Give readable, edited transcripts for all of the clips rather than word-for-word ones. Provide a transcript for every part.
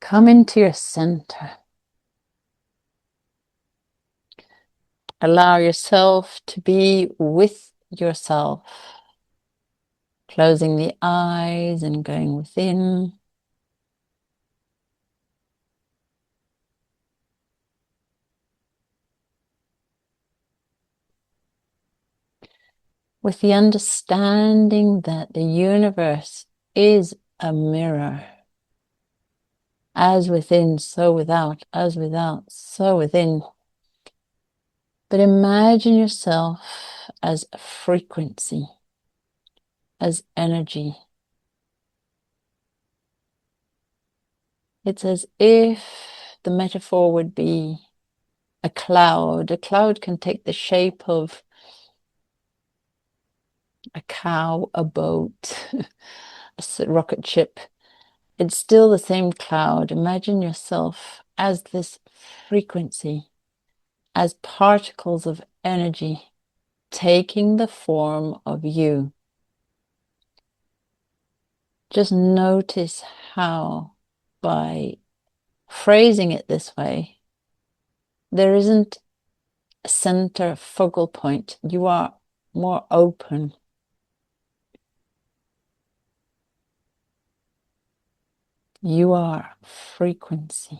Come into your center. Allow yourself to be with yourself. Closing the eyes and going within. With the understanding that the universe is a mirror. As within, so without. As without, so within. But imagine yourself as a frequency, as energy. It's as if the metaphor would be a cloud. A cloud can take the shape of a cow, a boat, a rocket ship. It's still the same cloud. Imagine yourself as this frequency, as particles of energy taking the form of you. Just notice how, by phrasing it this way, there isn't a center focal point. You are more open. You are frequency.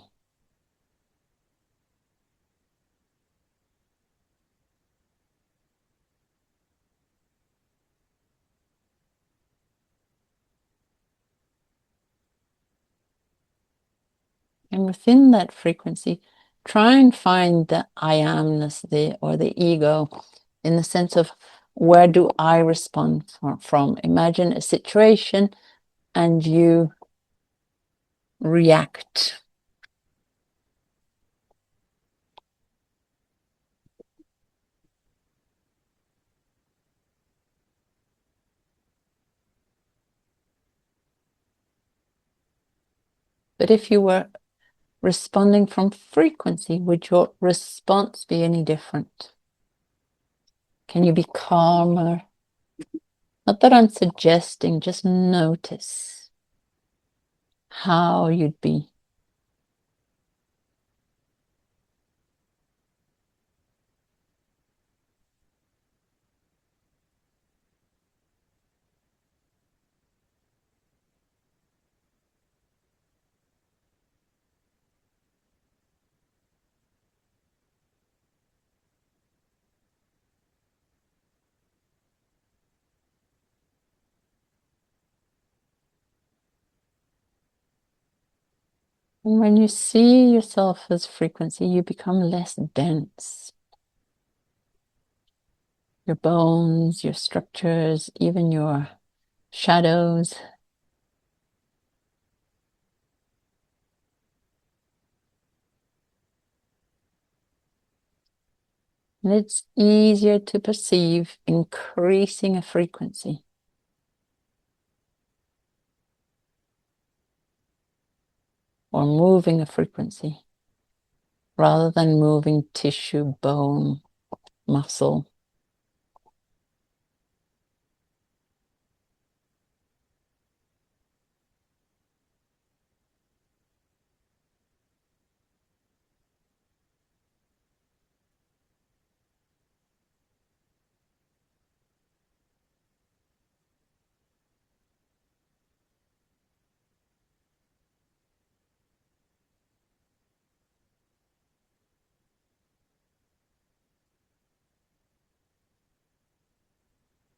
And within that frequency, try and find the I amness, or the ego, in the sense of, where do I respond from? Imagine a situation and you react. But if you were responding from frequency, would your response be any different? Can you be calmer? Not that I'm suggesting, just notice how you'd be. And when you see yourself as frequency, you become less dense. Your bones, your structures, even your shadows. And it's easier to perceive increasing a frequency or moving a frequency rather than moving tissue, bone, muscle.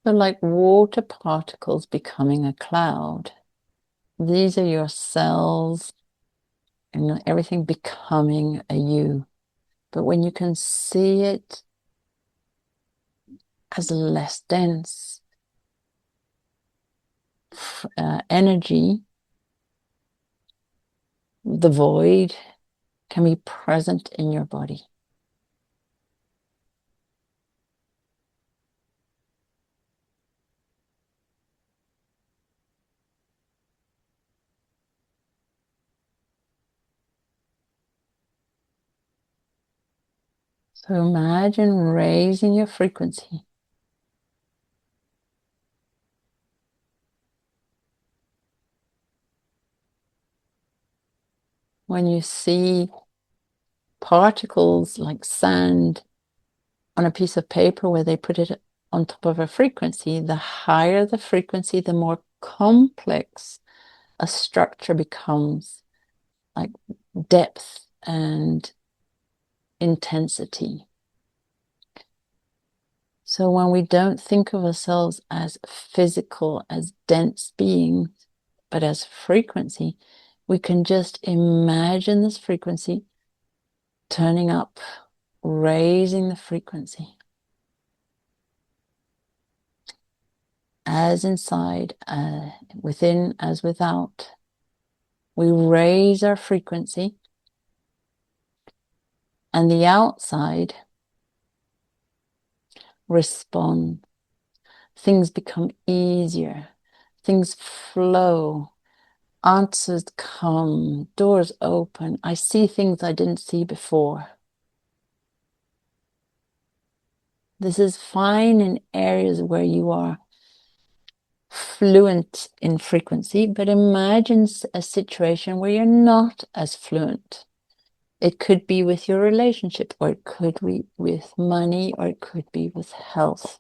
So like water particles becoming a cloud. These are your cells and everything becoming a you. But when you can see it as less dense energy, the void can be present in your body. So imagine raising your frequency. When you see particles like sand on a piece of paper where they put it on top of a frequency, the higher the frequency, the more complex a structure becomes, like depth and intensity. So when we don't think of ourselves as physical, as dense beings, but as frequency, we can just imagine this frequency turning up, raising the frequency. As inside, within as without, we raise our frequency, and the outside respond. Things become easier, things flow, answers come, doors open. I see things I didn't see before. This is fine in areas where you are fluent in frequency, but imagine a situation where you're not as fluent. It could be with your relationship, or it could be with money, or it could be with health.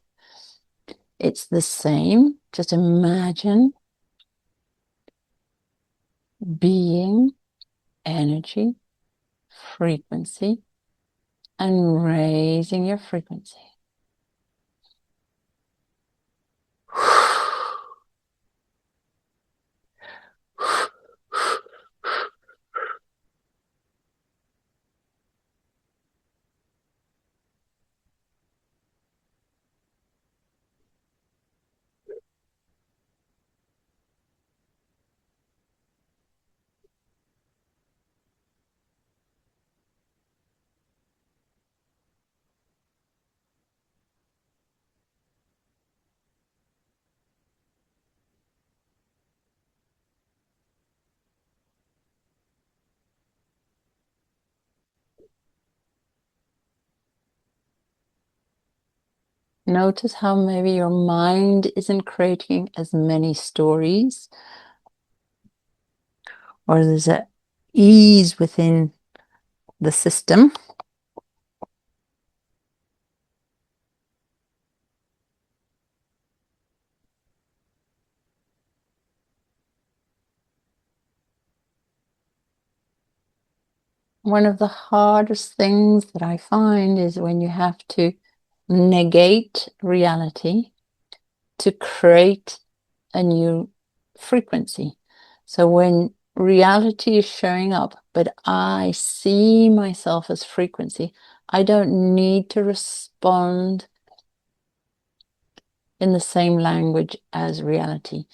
It's the same. Just imagine being, energy, frequency, and raising your frequency. Notice how maybe your mind isn't creating as many stories, or there's an ease within the system. One of the hardest things that I find is when you have to negate reality to create a new frequency. So when reality is showing up, but I see myself as frequency, I don't need to respond in the same language as reality.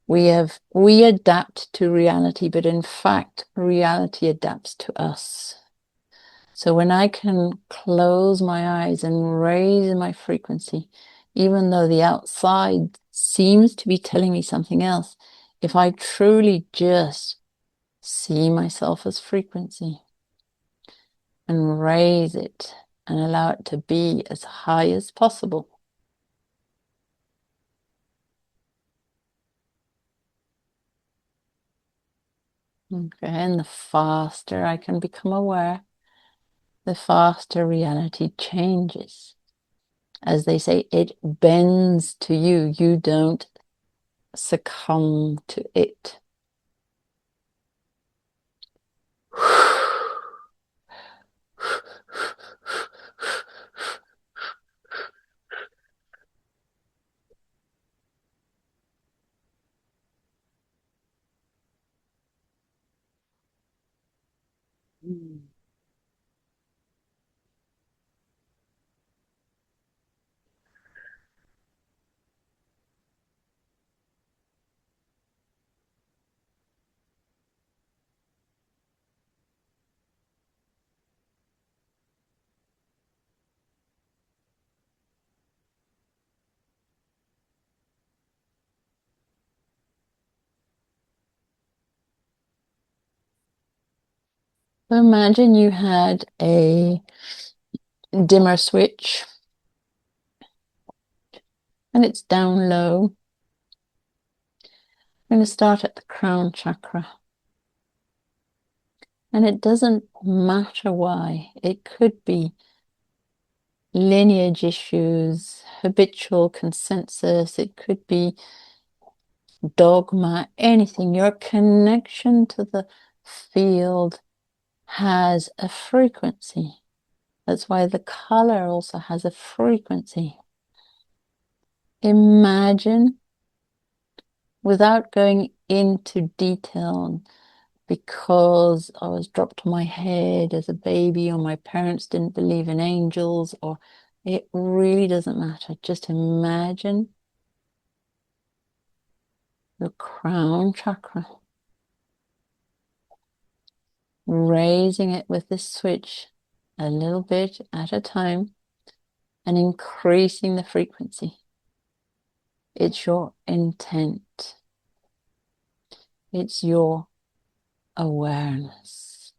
We adapt to reality, but in fact, reality adapts to us. So when I can close my eyes and raise my frequency, even though the outside seems to be telling me something else, if I truly just see myself as frequency and raise it and allow it to be as high as possible. Okay, and the faster I can become aware, the faster reality changes. As they say, it bends to you. You don't succumb to it. So imagine you had a dimmer switch and it's down low. I'm going to start at the crown chakra. And it doesn't matter why. It could be lineage issues, habitual consensus, it could be dogma, anything. Your connection to the field has a frequency. That's why the color also has a frequency. Imagine, without going into detail, because I was dropped on my head as a baby, or my parents didn't believe in angels, or it really doesn't matter. Just imagine the crown chakra, raising it with this switch a little bit at a time and increasing the frequency. It's your intent. It's your awareness.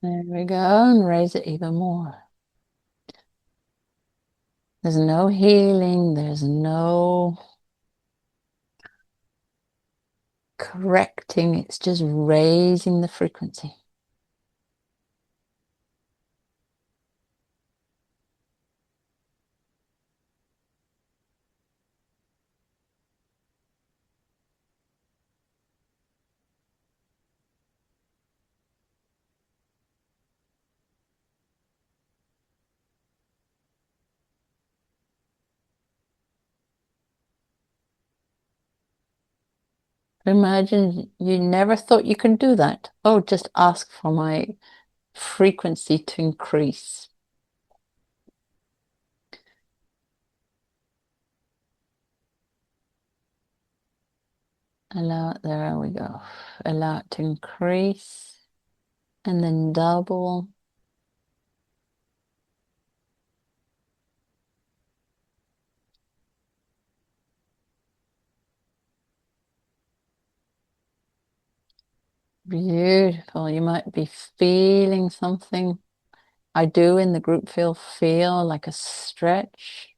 There we go, and raise it even more. There's no healing, there's no correcting, it's just raising the frequency. Imagine you never thought you could do that. Oh, just ask for my frequency to increase. Allow it, there we go. Allow it to increase and then double. Beautiful. You might be feeling something. I do in the group feel like a stretch.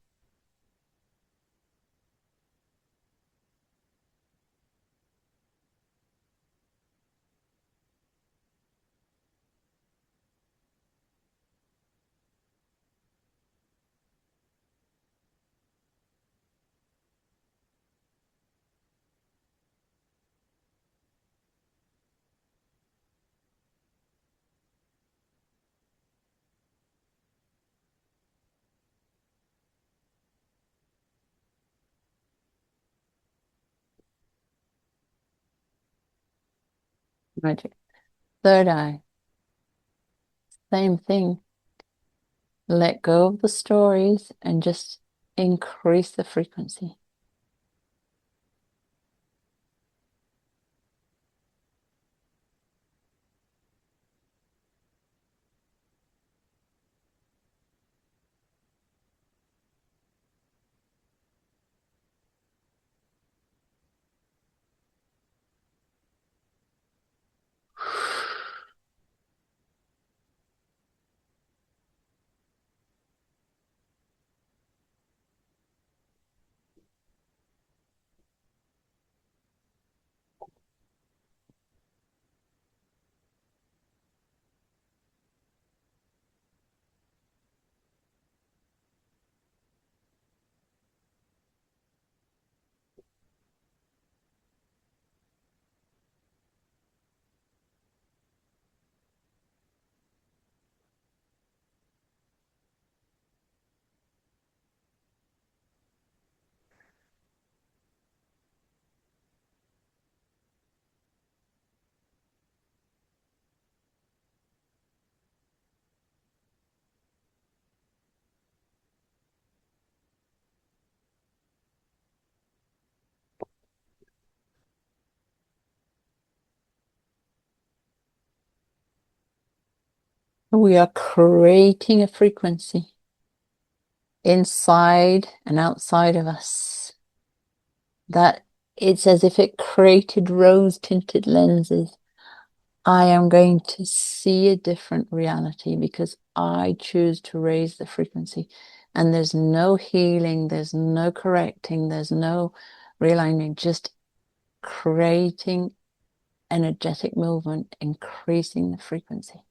Magic. Third eye, same thing. Let go of the stories and just increase the frequency. We are creating a frequency inside and outside of us that it's as if it created rose-tinted lenses. I am going to see a different reality because I choose to raise the frequency. And there's no healing, there's no correcting, there's no realigning, just creating energetic movement, increasing the frequency.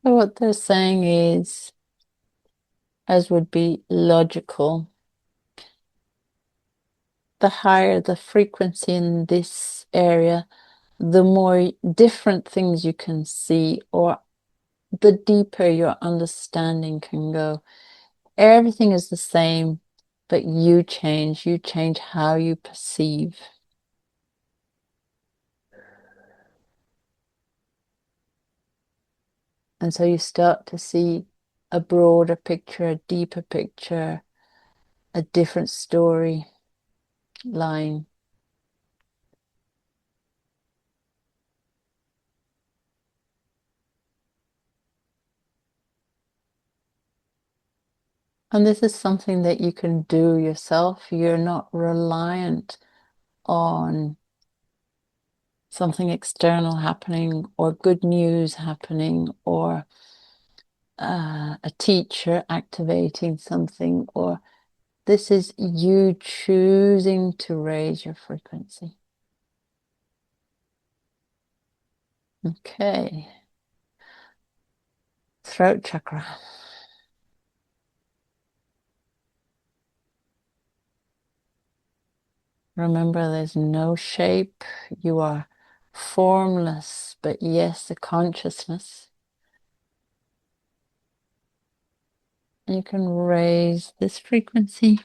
So what they're saying is, as would be logical, the higher the frequency in this area, the more different things you can see, or the deeper your understanding can go. Everything is the same, but you change. You change how you perceive. And so you start to see a broader picture, a deeper picture, a different story line. And this is something that you can do yourself. You're not reliant on something external happening or good news happening or a teacher activating something, or this is you choosing to raise your frequency. Okay. Throat chakra. Remember, there's no shape. You are formless, but yes, a consciousness. You can raise this frequency.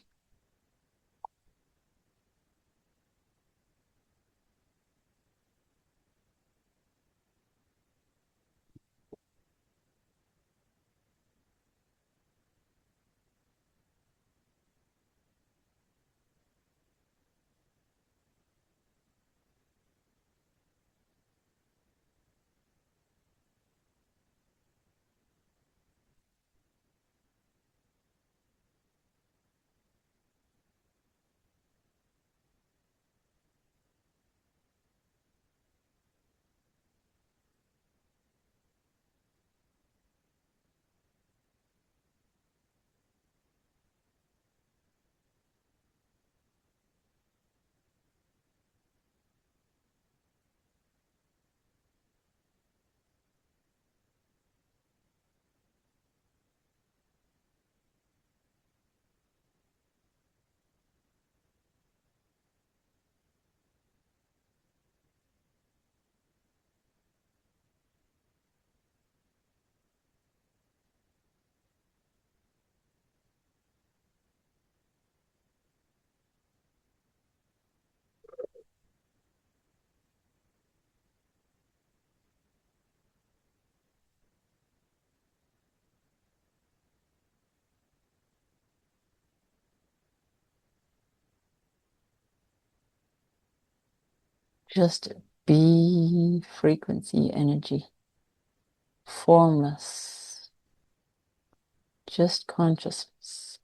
Just be frequency, energy, formless, just consciousness.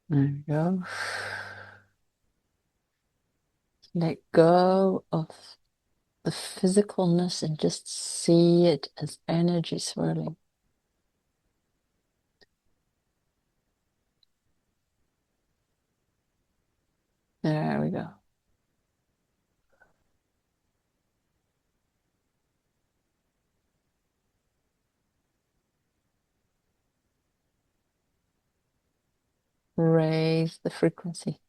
There you go. Let go of the physicalness and just see it as energy swirling. There we go. Raise the frequency.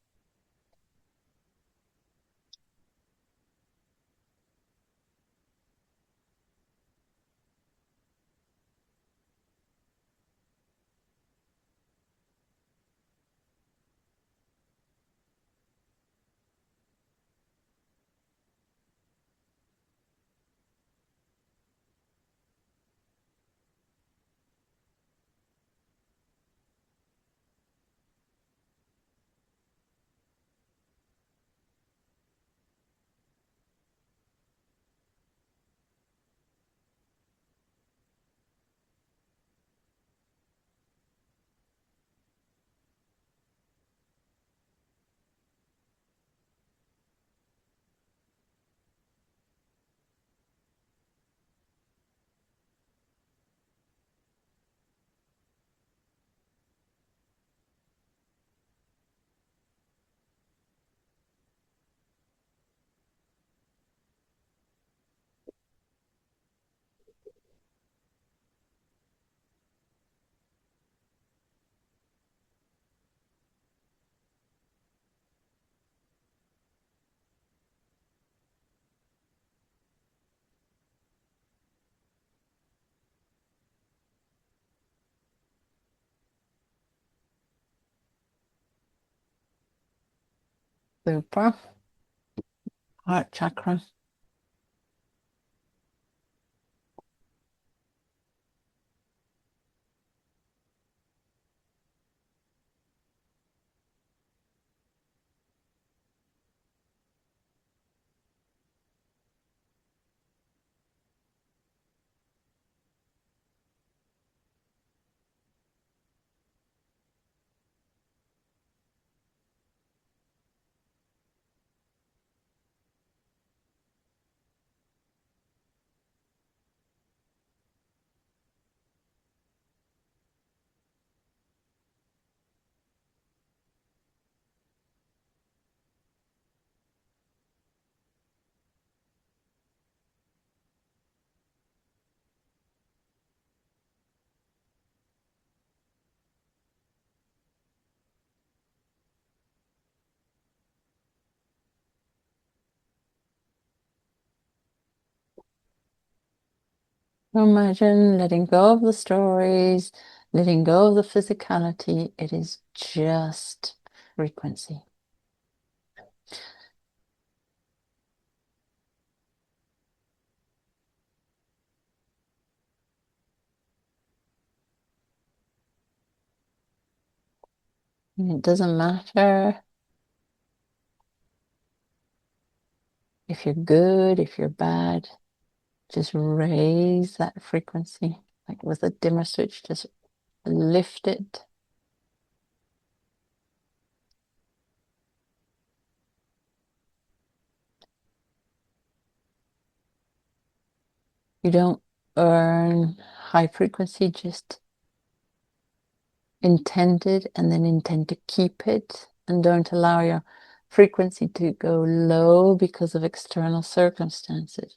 Super. Heart chakra. Imagine letting go of the stories, letting go of the physicality. It is just frequency. And it doesn't matter if you're good, if you're bad, just raise that frequency. Like with a dimmer switch, just lift it. You don't earn high frequency, just intend it and then intend to keep it, and don't allow your frequency to go low because of external circumstances.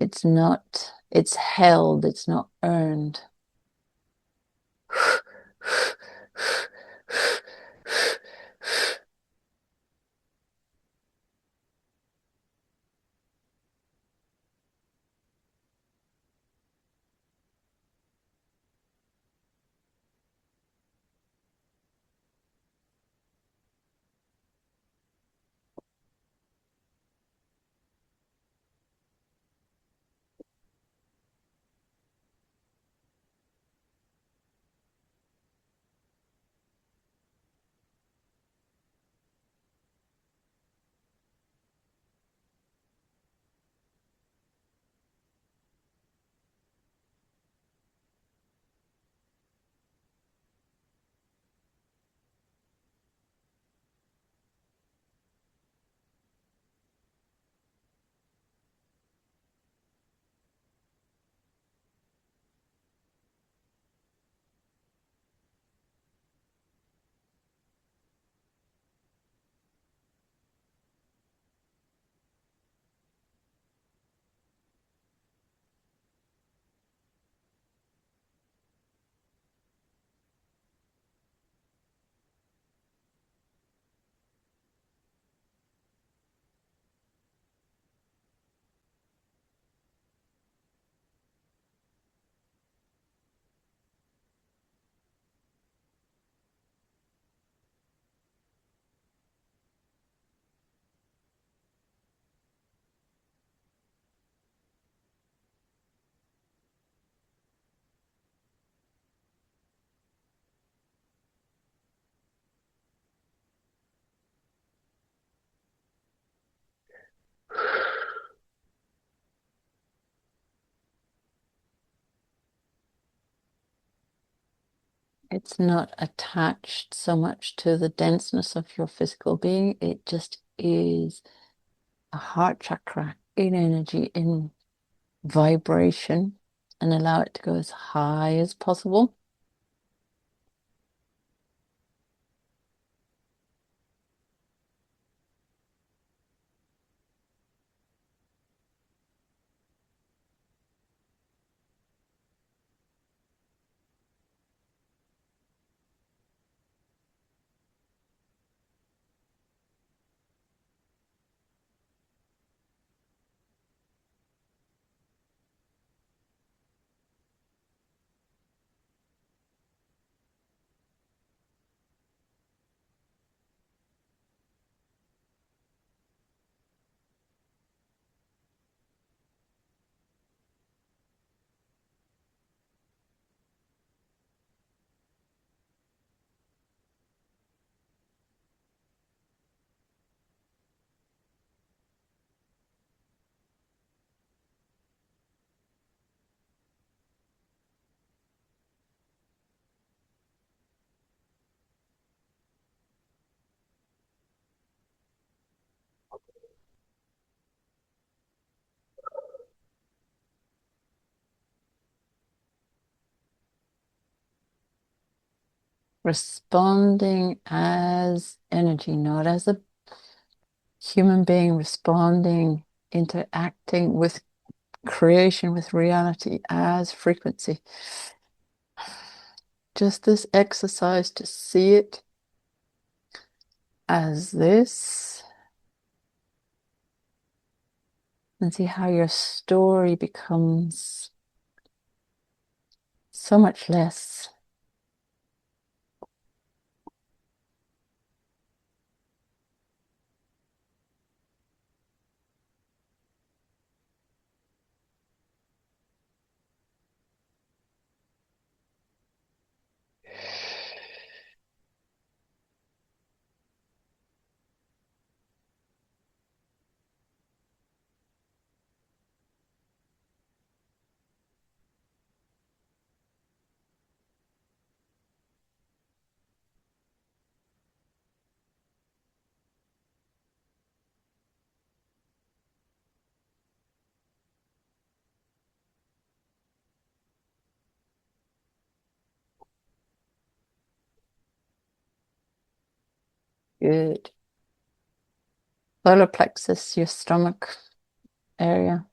It's held, it's not earned. It's not attached so much to the denseness of your physical being. It just is a heart chakra in energy, in vibration, and allow it to go as high as possible. Responding as energy, not as a human being, responding, interacting with creation, with reality as frequency. Just this exercise to see it as this, and see how your story becomes so much less. Good. Solar plexus, your stomach area.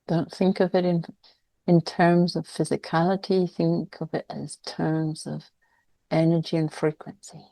Don't think of it in terms of physicality. Think of it as terms of energy and frequency.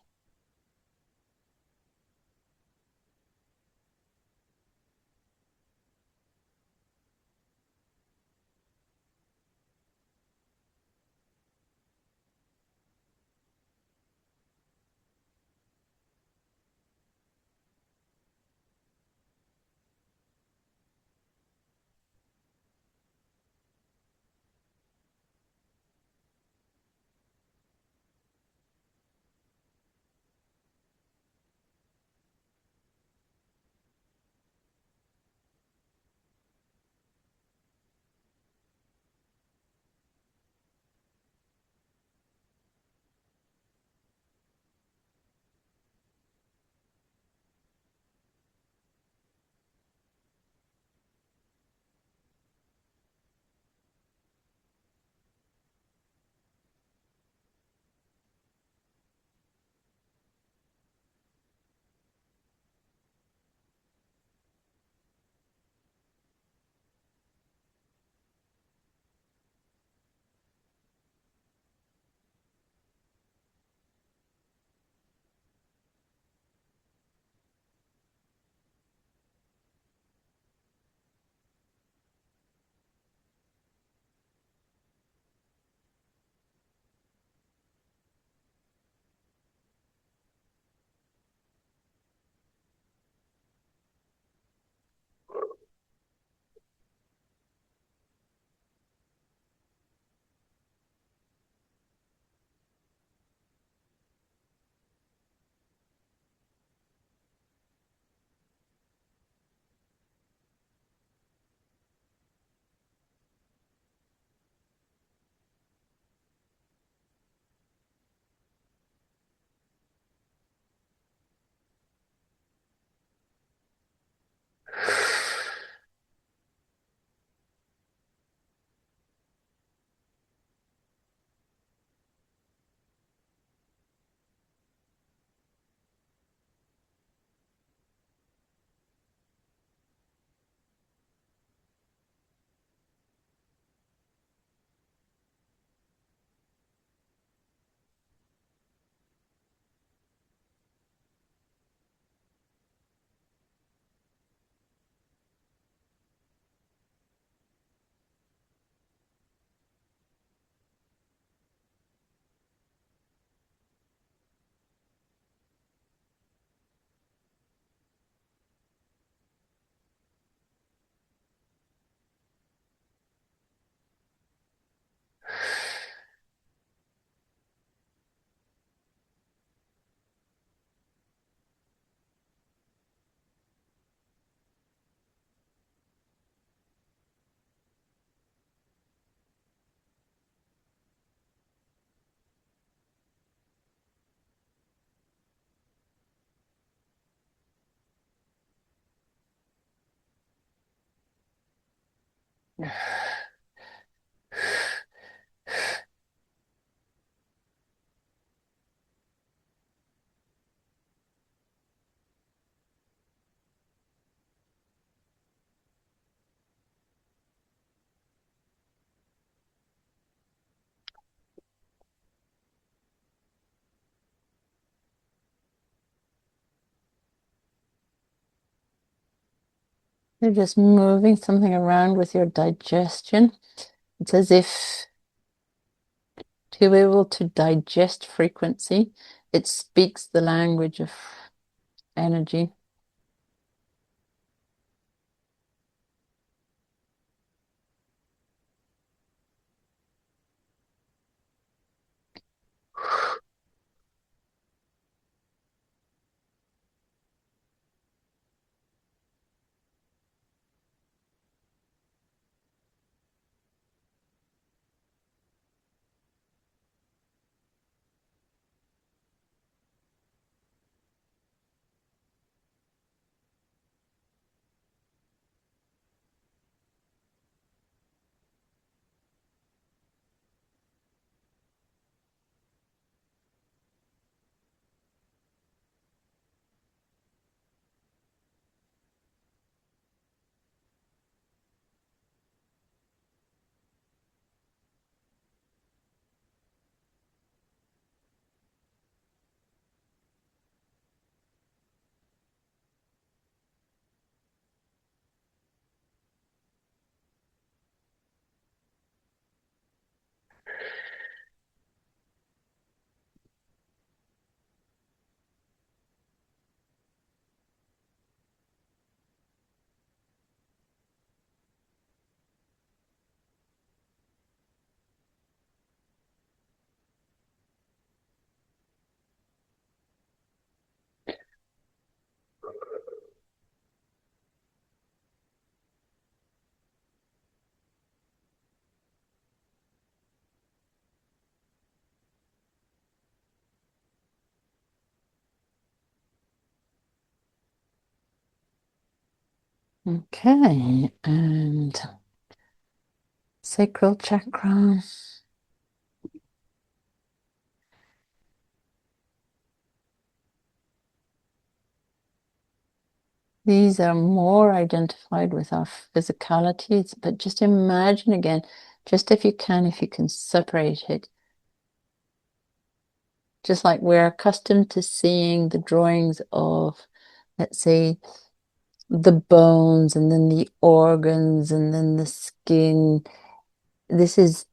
You're just moving something around with your digestion. It's as if to be able to digest frequency, it speaks the language of energy. Okay, and sacral chakra. These are more identified with our physicalities, but just imagine again, just if you can separate it. Just like we're accustomed to seeing the drawings of, let's say, the bones and then the organs and then the skin. This is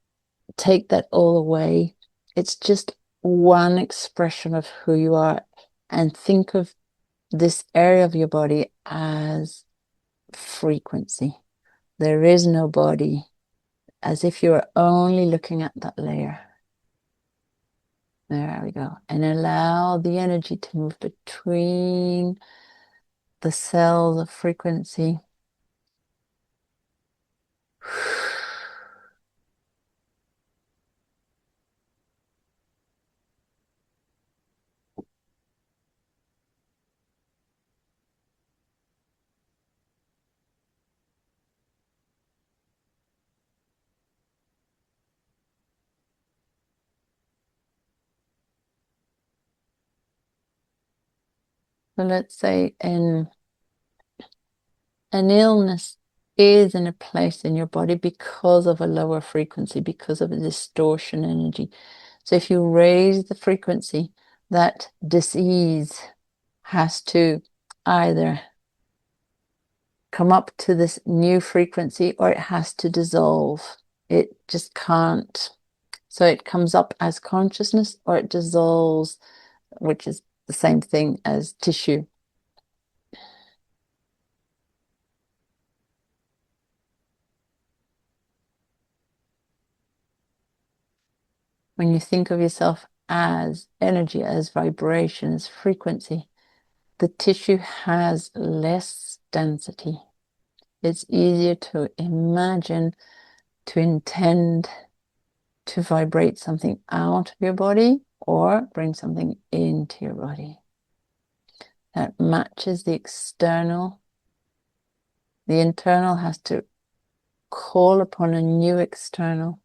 take that all away. It's just one expression of who you are, and think of this area of your body as frequency. There is no body, as if you are only looking at that layer. There we go. And allow the energy to move between the cells of frequency. So let's say an illness is in a place in your body because of a lower frequency, because of a distortion energy. So if you raise the frequency, that disease has to either come up to this new frequency or it has to dissolve. It just can't. So it comes up as consciousness or it dissolves, which is the same thing as tissue. When you think of yourself as energy, as vibration, as frequency, the tissue has less density. It's easier to imagine, to intend to vibrate something out of your body or bring something into your body that matches the external. The internal has to call upon a new external.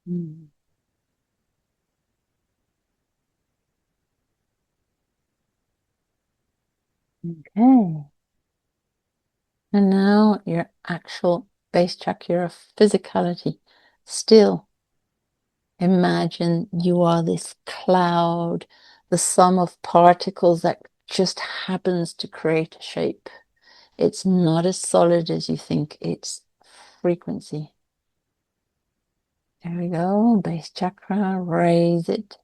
Mm. Okay. And now your actual base chakra, your physicality. Still, imagine you are this cloud, the sum of particles that just happens to create a shape. It's not as solid as you think, it's frequency. There we go, base chakra, raise it.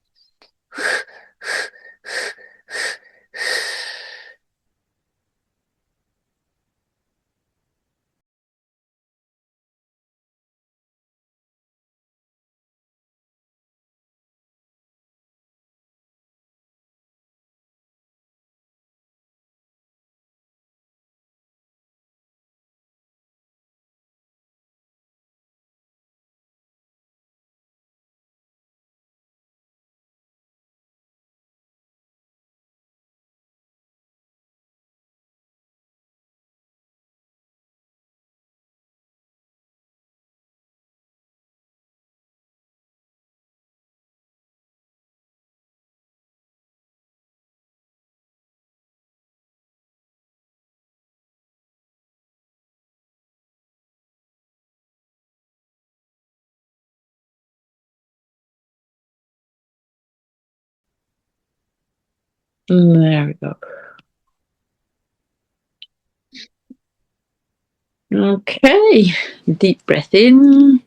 There we go. Okay, deep breath in.